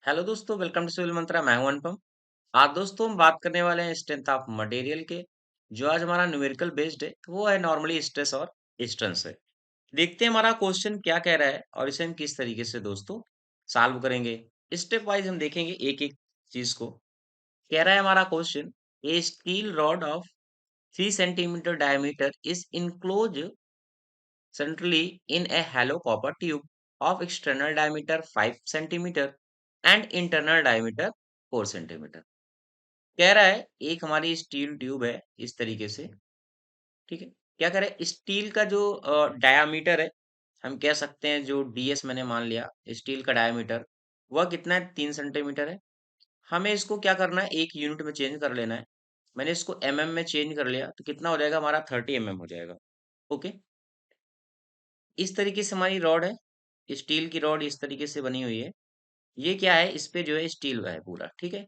Hello दोस्तों, welcome to civil मंत्रा। मैं हूं अनुपम। आज दोस्तों हम बात करने वाले हैं स्ट्रेंथ ऑफ मटेरियल के। जो आज हमारा न्यूमेरिकल बेस्ड है वो है नॉर्मली स्ट्रेस और स्ट्रेंथ है। देखते हैं हमारा क्वेश्चन क्या कह रहा है और इसे हम किस तरीके से दोस्तों सॉल्व करेंगे। स्टेप वाइज हम देखेंगे एक एक चीज को। कह रहा है हमारा question, A steel rod of 3 centimetre diameter is enclose centrally in a hollow copper tube of external diameter 5 centimeter and internal diameter 4 centimeter। कह रहा है एक हमारी स्टील ट्यूब है इस तरीके से। ठीक है, क्या कह रहा है, स्टील का जो डायामीटर है, हम कह सकते हैं जो डीएस मैंने मान लिया, स्टील का डायामीटर वह कितना है, 3 सेंटीमीटर है। हमें इसको क्या करना है, एक यूनिट में चेंज कर लेना है। मैंने इसको एमएम में चेंज कर लिया तो कितना हो जाएगा हमारा, 30 mm हो जाएगा। ओके, इस तरीके से हमारी रॉड है, स्टील की रॉड इस तरीके से बनी हुई है। ये क्या है, इस पे जो है स्टील है पूरा। ठीक है,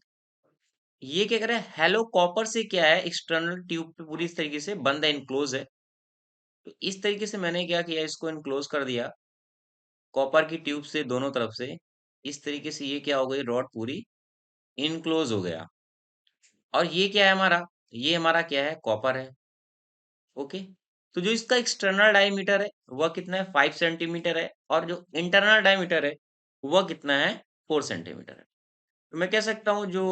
ये क्या कर रहा है, हेलो कॉपर से क्या है, एक्सटर्नल ट्यूब पे पूरी इस तरीके से बंद है, इनक्लोज है। तो इस तरीके से मैंने क्या किया, इसको इनक्लोज कर दिया कॉपर की ट्यूब से दोनों तरफ से। इस तरीके से ये क्या हो गई, रॉड पूरी इनक्लोज हो गया। और ये क्या है हमारा, ये हमारा क्या है, कॉपर है। ओके, तो जो इसका एक्सटर्नल डायमीटर है वह कितना है, 5 सेंटीमीटर है, और जो इंटरनल डायमीटर है वह कितना है, 4 सेंटीमीटर है। तो मैं कह सकता हूँ जो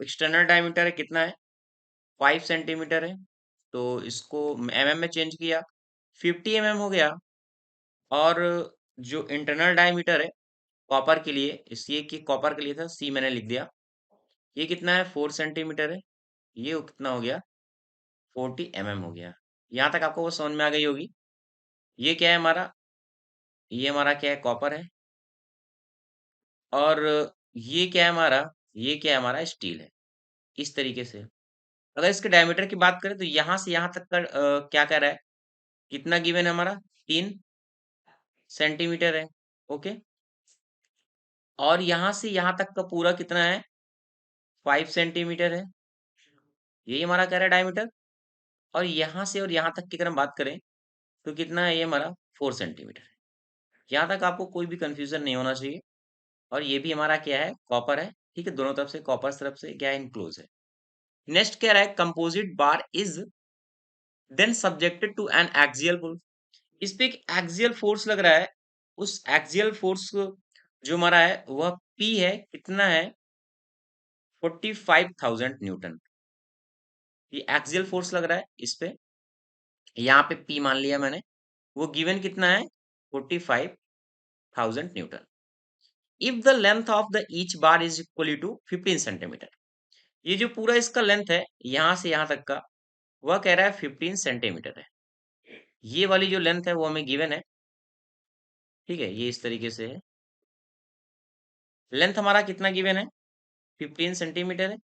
एक्सटर्नल डायमीटर है कितना है, 5 सेंटीमीटर है। तो इसको एमएम में चेंज किया, 50 mm हो गया। और जो इंटरनल डायमीटर है कॉपर के लिए, इस ये कि कॉपर के लिए था, सी मैंने लिख दिया। ये कितना है, 4 सेंटीमीटर है। ये कितना हो गया, 40 mm हो गया। यहाँ तक आपको वो समझ में आ गई होगी। ये क्या है हमारा, ये हमारा क्या है, कॉपर है। और ये क्या है हमारा, ये क्या है हमारा, स्टील है। इस तरीके से अगर इसके डायमीटर की बात करें तो यहाँ से यहाँ तक का क्या कह रहा है, कितना गिवन है हमारा, 3 सेंटीमीटर है। ओके, और यहाँ से यहाँ तक का पूरा कितना है, 5 सेंटीमीटर है। यही हमारा कह रहा है डायमीटर। और यहाँ तक की अगर हम बात करें तो कितना है, ये हमारा 4 सेंटीमीटर है। यहाँ तक आपको कोई भी कंफ्यूजन नहीं होना चाहिए। और ये भी हमारा क्या है, कॉपर है। ठीक है, दोनों तरफ से कॉपर तरफ से क्या है, इनक्लोज है। नेक्स्ट कह रहा है, composite bar is then subjected to an axial force. इस पे एक एक्सियल फोर्स लग रहा है। उस एक्सियल फोर्स जो हमारा है वह पी है, कितना है, 45,000 न्यूटन। ये एक्सियल फोर्स लग रहा है इस पे, यहाँ पे पी मान लिया मैंने। वो गिवन कितना है, 45,000 newton. If the length of the each bar is equal to 15 centimetre. ये जो पूरा इसका लेंथ है यहाँ से यहाँ तक का, वह कह रहा है 15 सेंटीमीटर है। ये वाली जो लेंथ है वो हमें गिवन है। ठीक है, ये इस तरीके से है। लेंथ हमारा कितना गिवन है, 15 सेंटीमीटर है।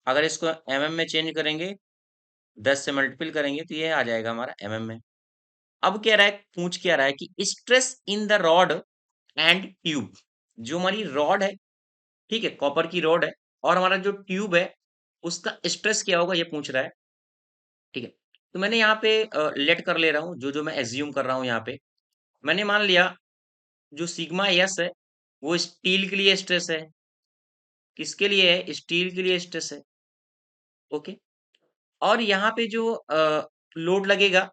अगर इसको एमएम में चेंज करेंगे, 10 से मल्टीपल करेंगे तो ये आ जाएगा हमारा एमएम में। अब कह रहा है, पूछ क्या रहा है कि stress in the rod and tube. जो हमारी रॉड है, ठीक है, कॉपर की रॉड है, और हमारा जो ट्यूब है उसका स्ट्रेस क्या होगा, ये पूछ रहा है। ठीक है, तो मैंने यहाँ पे लेट कर ले रहा हूँ, जो जो मैं एज्यूम कर रहा हूँ यहाँ पे। मैंने मान लिया जो सिग्मा एस है वो स्टील के लिए स्ट्रेस है। किसके लिए है, स्टील के लिए स्ट्रेस है। ओके, और यहाँ पे जो लोड लगेगा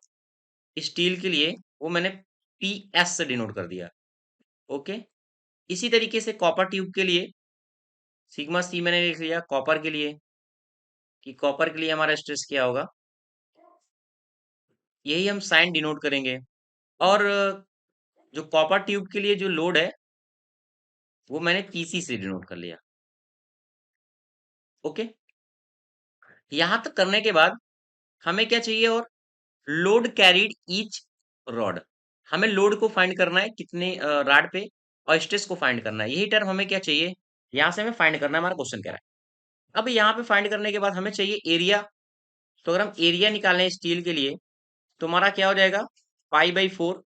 स्टील के लिए वो मैंने पी एस से डिनोट कर दिया। ओके, इसी तरीके से कॉपर ट्यूब के लिए सिग्मा सी मैंने लिख लिया, कॉपर के लिए, कि कॉपर के लिए हमारा स्ट्रेस क्या होगा, यही हम साइन डिनोट करेंगे। और जो कॉपर ट्यूब के लिए जो लोड है वो मैंने पीसी से डिनोट कर लिया। ओके, यहां तक करने के बाद हमें क्या चाहिए, और लोड कैरीड ईच रॉड। हमें लोड को फाइंड करना है कितने रॉड पे, और स्ट्रेस को फाइंड करना है। यही टर्म हमें क्या चाहिए, यहां से हमें फाइंड करना है, हमारा क्वेश्चन कह रहा है। अब यहाँ पे फाइंड करने के बाद हमें चाहिए एरिया। तो अगर हम एरिया निकालें स्टील के लिए तो हमारा क्या हो जाएगा, पाई/4,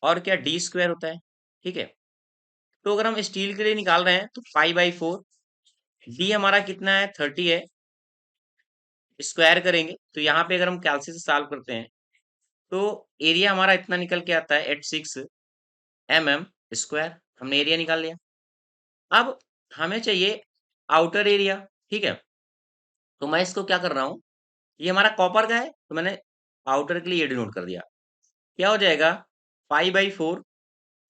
और क्या डी स्क्वायर होता है। ठीक है, तो अगर हम स्टील के लिए निकाल रहे हैं तो पाई/4, डी हमारा कितना है, 30 है। स्क्वायर करेंगे तो यहाँ पे अगर हम कैलकुलेशन से सॉल्व करते हैं तो एरिया हमारा इतना निकल के आता है 86 mm स्क्वायर। हमने एरिया निकाल लिया। अब हमें चाहिए आउटर एरिया, ठीक है? तो मैं इसको क्या कर रहा हूँ, ये हमारा कॉपर का है, तो मैंने आउटर के लिए ये डिनोट कर दिया। क्या हो जाएगा, पाई बाई 4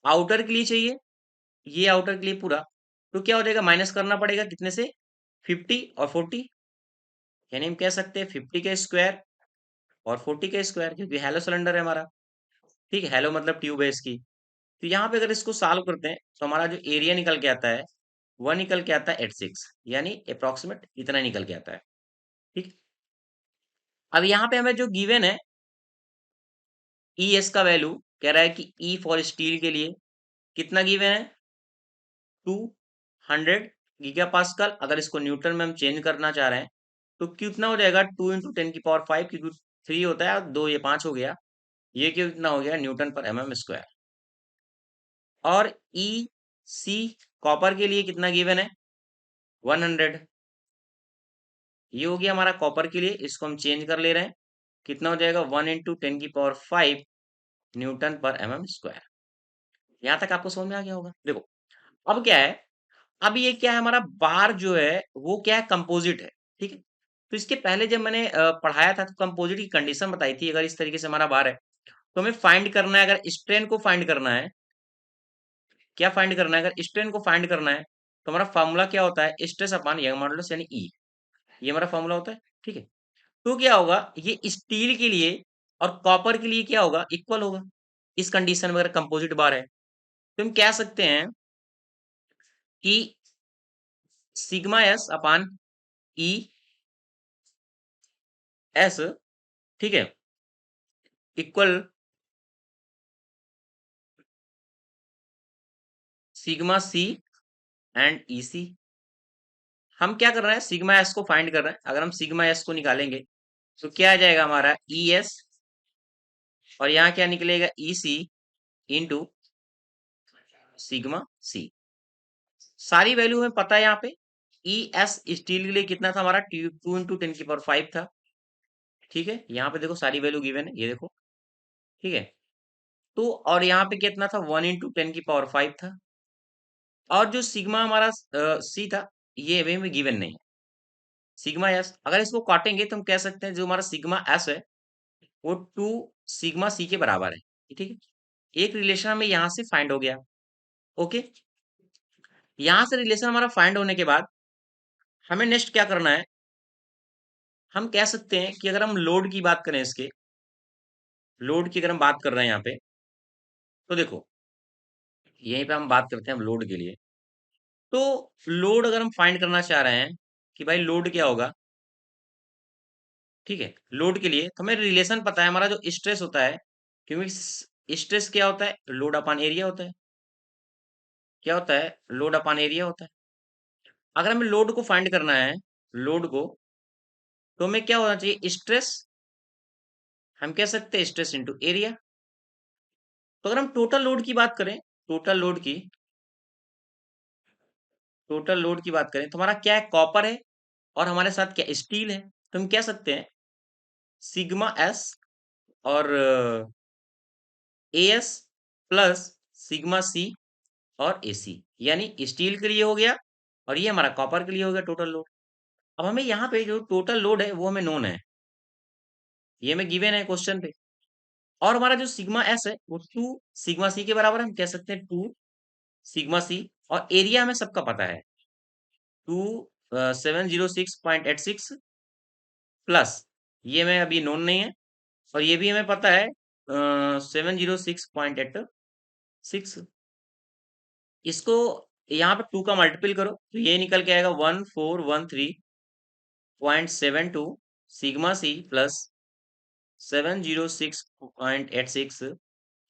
आउटर के लिए चाहिए, ये आउटर के लिए पूरा, तो क्या हो जाएगा, माइनस करना पड़ेगा कितने से, 50 और 40, यानी हम कह सकते हैं 50 का स्क्वायर और 40 का स्क्वायर, क्योंकि हेलो सिलेंडर है हमारा, ठीक है? हेलो मतलब ट्यूब है इसकी। तो यहाँ पे अगर इसको सॉल्व करते हैं तो हमारा जो एरिया निकल के आता है, वह निकल के आता है 86, यानी अप्रोक्सीमेट इतना निकल के आता है, ठीक। अब यहाँ पे हमें जो गिवन है, ई एस का वैल्यू कह रहा है कि ई फॉर स्टील के लिए कितना गिवन है, 200 गीगा पास्कल। अगर इसको न्यूटन में हम चेंज करना चाह रहे हैं तो कितना हो जाएगा, 2 × 10⁵, क्योंकि 3 होता है, 2 ये 5 हो गया, ये कितना हो गया, न्यूटन पर एम एम स्क्वायर। और ई सी कॉपर के लिए कितना गिवन है, 100। ये हो गया हमारा कॉपर के लिए, इसको हम चेंज कर ले रहे हैं, कितना हो जाएगा, 1 × 10⁵ न्यूटन पर एम एम स्क्वायर। यहाँ तक आपको समझ में आ गया होगा। देखो अब क्या है, अब ये क्या है, हमारा बार जो है वो क्या है, कंपोजिट है, ठीक है? तो इसके पहले जब मैंने पढ़ाया था तो कंपोजिट की कंडीशन बताई थी, अगर इस तरीके से हमारा बार है तो हमें फाइंड करना है, अगर स्ट्रेन को फाइंड करना है, क्या फाइंड करना है, अगर स्ट्रेन को फाइंड करना है तो हमारा फॉर्मूला क्या होता है, स्ट्रेस अपॉन यंग मॉडुलस यानी ई, ये हमारा फॉर्मूला होता है, ठीक है? तो क्या होगा, ये स्टील के लिए और कॉपर के लिए क्या होगा, इक्वल होगा। इस कंडीशन में अगर कंपोजिट बार है तो हम कह सकते हैं कि sigma S upon E S, ठीक है, इक्वल सिग्मा सी एंड ई सी। हम क्या कर रहे हैं, सिग्मा एस को फाइंड कर रहे हैं। अगर हम सिग्मा एस को निकालेंगे तो क्या आ जाएगा हमारा, ई एस, और यहाँ क्या निकलेगा, ई सी इंटू सिग्मा सी। सारी वैल्यू हमें पता है यहाँ पे। ई एस स्टील के लिए कितना था हमारा, 2 × 10⁵ था, ठीक है? यहाँ पे देखो सारी वैल्यू गिवन है, ये देखो, ठीक है? तो और यहाँ पे कितना था, 1 × 10⁵ था। और जो सिग्मा हमारा सी था, ये अभी हमें गिवन नहीं है। सिग्मा एस अगर इसको काटेंगे तो हम कह सकते हैं जो हमारा सिग्मा एस है वो 2 सिग्मा सी के बराबर है, ठीक है? एक रिलेशन हमें यहाँ से फाइंड हो गया, ओके। यहाँ से रिलेशन हमारा फाइंड होने के बाद हमें नेक्स्ट क्या करना है, हम कह सकते हैं कि अगर हम लोड की बात करें, इसके लोड की अगर हम बात कर रहे हैं यहाँ पे, तो देखो यहीं पे हम बात करते हैं हम लोड के लिए। तो लोड अगर हम फाइंड करना चाह रहे हैं कि भाई लोड क्या होगा, ठीक है? लोड के लिए तो हमें रिलेशन पता है, हमारा जो स्ट्रेस होता है, क्योंकि स्ट्रेस क्या होता है, लोड अपॉन एरिया होता है। क्या होता है, लोड अपॉन एरिया होता है। अगर हमें लोड को फाइंड करना है, लोड को, तो हमें क्या होना चाहिए, स्ट्रेस, हम कह सकते हैं स्ट्रेस इंटू एरिया। तो अगर हम टोटल लोड की बात करें, टोटल लोड की टोटल लोड की बात करें तो हमारा क्या है, कॉपर है, और हमारे साथ क्या, स्टील है। तो हम कह सकते हैं सिग्मा एस और A S plus sigma C और ए सी, यानी स्टील के लिए हो गया और ये हमारा कॉपर के लिए हो गया टोटल लोड। अब हमें यहाँ पे जो टोटल लोड है वो हमें नोन है, ये हमें गिवन है क्वेश्चन पे। और हमारा जो सिग्मा एस है वो 2 सिग्मा सी के बराबर है, हम कह सकते हैं 2 सिग्मा सी। और एरिया हमें सबका पता है, 2706.86 प्लस, ये हमें अभी नोन नहीं है, और ये भी हमें पता है 706.86। इसको यहाँ पे 2 का मल्टीपल करो तो ये निकल के आएगा 1413.72 sigma C plus 706.86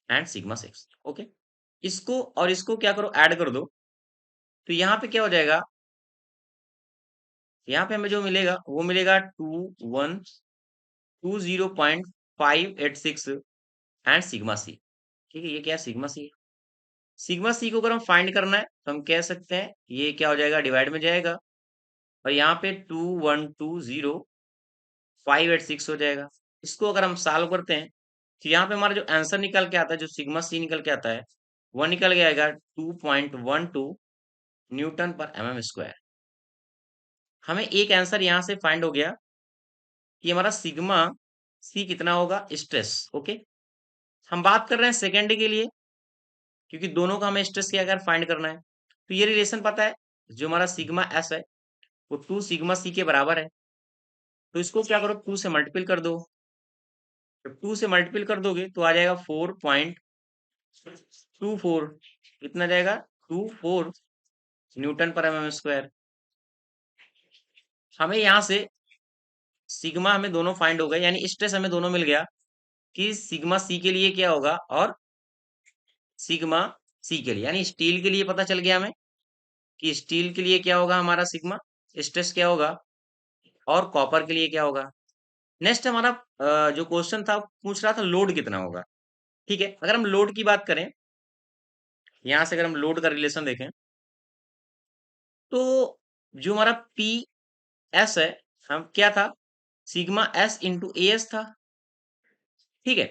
and sigma 6, okay. इसको और इसको क्या करो, ऐड कर दो, तो यहाँ पे क्या हो जाएगा, यहाँ पे हमें जो मिलेगा वो मिलेगा 2120.586 एंड सिग्मा सी, ठीक है? ये क्या है, सिग्मा सी है। सिग्मा सी को अगर हम फाइंड करना है तो हम कह सकते हैं ये क्या हो जाएगा, डिवाइड में जाएगा, और यहाँ पे 2120.586 हो जाएगा। इसको अगर हम सॉल्व करते हैं तो यहाँ पे हमारा जो आंसर निकल के आता है, जो सिग्मा सी निकल के आता है, वो निकल के आएगा 2.12 न्यूटन पर एमएम स्क्वायर। हमें एक आंसर यहाँ से फाइंड हो गया कि हमारा सिग्मा सी कितना होगा स्ट्रेस। ओके, हम बात कर रहे हैं सेकेंड के लिए, क्योंकि दोनों का हमें स्ट्रेस क्या अगर फाइंड करना है। तो ये रिलेशन पता है, जो हमारा सिग्मा एस है वो 2 सिग्मा सी के बराबर है। तो इसको क्या करो, 2 से मल्टीपल कर दो। जब 2 से मल्टीपल कर दोगे तो आ जाएगा 4.24। कितना जाएगा, 24 न्यूटन पर एमएम स्क्वायर। हमें यहाँ से सिग्मा हमें दोनों फाइंड हो गए, यानी स्ट्रेस हमें दोनों मिल गया कि सिग्मा सी के लिए क्या होगा और सिग्मा सी के लिए, यानी स्टील के लिए पता चल गया हमें कि स्टील के लिए क्या होगा हमारा सिग्मा स्ट्रेस क्या होगा, और कॉपर के लिए क्या होगा। नेक्स्ट हमारा जो क्वेश्चन था पूछ रहा था लोड कितना होगा। ठीक है, अगर हम लोड की बात करें, यहां से अगर हम लोड का रिलेशन देखें तो जो हमारा पी एस है, हम क्या था, sigma S into A S था। ठीक है,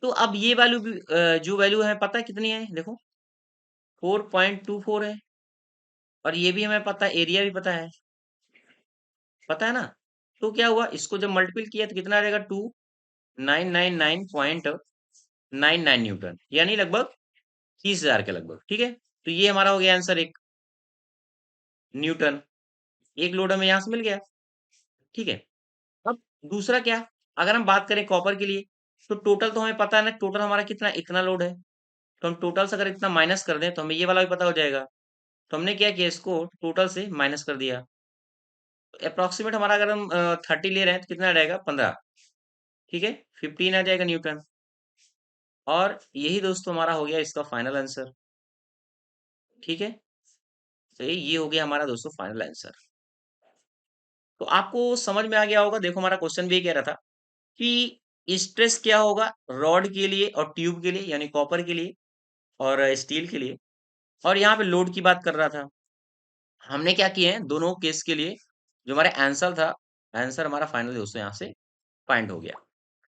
तो अब ये वैल्यू भी जो वैल्यू है पता है कितनी है, देखो 4.24 है। और ये भी हमें पता है, एरिया भी पता है ना। तो क्या हुआ, इसको जब मल्टीपल किया तो कितना आ जाएगा, 2999.99 न्यूटन, यानी लगभग 30,000 के लगभग। ठीक है, तो ये हमारा हो गया आंसर एक न्यूटन। एक लोड हमें यहाँ से मिल गया। ठीक है, अब दूसरा क्या, अगर हम बात करें कॉपर के लिए, तो टोटल तो हमें पता है ना, टोटल हमारा कितना, इतना लोड है। तो हम टोटल से अगर इतना माइनस कर दें तो हमें ये वाला भी पता हो जाएगा। तो हमने क्या किया, इसको टोटल से माइनस कर दिया। तो अप्रोक्सीमेट हमारा अगर हम 30 ले रहे हैं तो कितना आ जाएगा, 15। ठीक है, 15 आ जाएगा न्यूटन। और यही दोस्तों हमारा हो गया इसका फाइनल आंसर। ठीक है, तो ये हो गया हमारा दोस्तों फाइनल आंसर। तो आपको समझ में आ गया होगा। देखो हमारा क्वेश्चन भी ये कह रहा था कि स्ट्रेस क्या होगा रॉड के लिए और ट्यूब के लिए, यानी कॉपर के लिए और स्टील के लिए, और यहाँ पे लोड की बात कर रहा था। हमने क्या किया है, दोनों केस के लिए जो हमारा आंसर था, आंसर हमारा फाइनल दोस्तों यहाँ से फाइंड हो गया।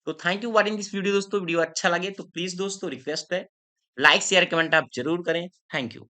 तो thank you watching this video दोस्तों। वीडियो अच्छा लगे तो प्लीज दोस्तों रिक्वेस्ट है, लाइक शेयर कमेंट आप जरूर करें। Thank you.